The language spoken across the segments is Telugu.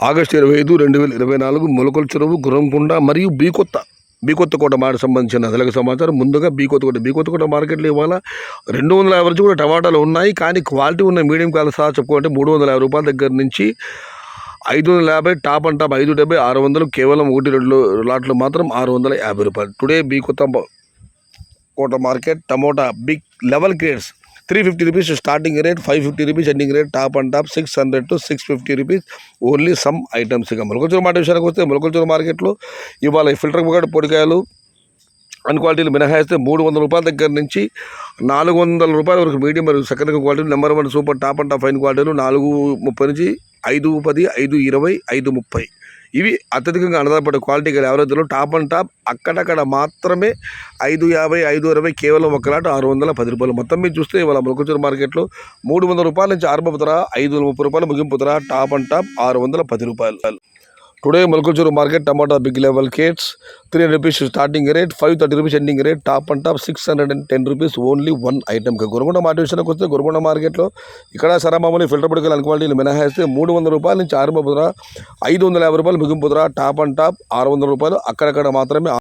ఆగస్టు 25, 2024 మొలకల చెరువు, గుర్రంకొండ మరియు బీకొత్తకోట మార్కెట్ సంబంధించిన అదలక సమాచారం. ముందుగా బీకొత్తకోట మార్కెట్లో ఇవాళ 250 వరకు కూడా టమాటాలు ఉన్నాయి. కానీ క్వాలిటీ ఉన్న మీడియం క్వాలిటీ సహా చెప్పుకోవాలంటే 350 రూపాయల దగ్గర నుంచి 550, టాప్ అండ్ టాప్ 570, 600, కేవలం 1-2 లాట్లు మాత్రం 650 రూపాయలు. Today B Kothakota market tomato big level grades 350 rupees starting rate, 550 rupees ending rate, top and top 600 to 650 rupees only some items. ఇక మొలకల మాట విషయానికి వస్తే మొలకల మార్కెట్లో ఇవాళ ఫిల్టర్ పొడికాయలు అన్ క్వాలిటీలు మినహాయిస్తే 300 రూపాయల దగ్గర నుంచి 400 రూపాయల వరకు మీడియం మరియు సెకండ్ క్వాలిటీలు, number 1 super top and top fine క్వాలిటీలు 430 నుంచి 510, 520, 530 ఇవి అత్యధికంగా ఆధారపడే క్వాలిటీ గల యావరేజ్లో టాప్ అండ్ టాప్ అక్కడక్కడ మాత్రమే 550, 520 కేవలం ఒక లాట్ 610 రూపాయలు. మొత్తం మీరు చూస్తే ఇవాళ మొలకల మార్కెట్లో 300 రూపాయల నుంచి ఆరంభపు ధర, 530 రూపాయలు ముగింపు ధర, టాప్ అండ్ టాప్ 610 రూపాయలు. Today Molakala market tomato big level crates 300 rupees starting rate, 530 rupees ending rate, top and top 610 rupees only 1 item. Guragonda market విషయానికి వస్తే గురగొండ మార్కెట్లో ఇక్కడ సరమామూలు ఫిల్టర్ పొడికలు అన్ క్వాలిటీలు మినహాయిస్తే 300 రూపాయల నుంచి ఆరంభపు ధర, 550 రూపాయలు ముగింపు ధర, టాప్ అండ్ టాప్ 600 రూపాయలు అక్కడక్కడ మాత్రమే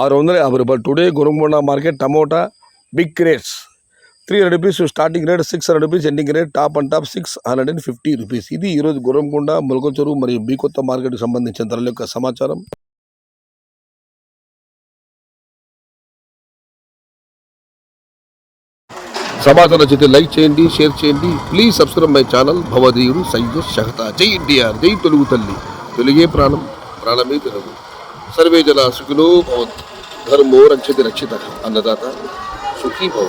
650 రూపాయలు. Today Guragonda market tomato big crates 300 rupees starting rate, 600 rupees ending rate, top and top 650 rupees. ఇది ఈరోజు గుర్రంకొండ, మొలకల చెరువు మరియు బీకొత్త మార్కెట్కి సంబంధించిన ధరల యొక్క సమాచారం. సమాచారం నచ్చితే లైక్ చేయండి, షేర్ చేయండి. Please subscribe my channel. భవదీయుడు సయ్యద్ షహతా. జై ఎన్టీఆర్, జై తెలుగు తల్లి, తెలుగే ప్రాణం, ప్రాణమే తెలుగు. సర్వే జన సుఖినో భవంతు, ధర్మో రక్షతి రక్షిత, అన్నదాత సుఖీ భవ.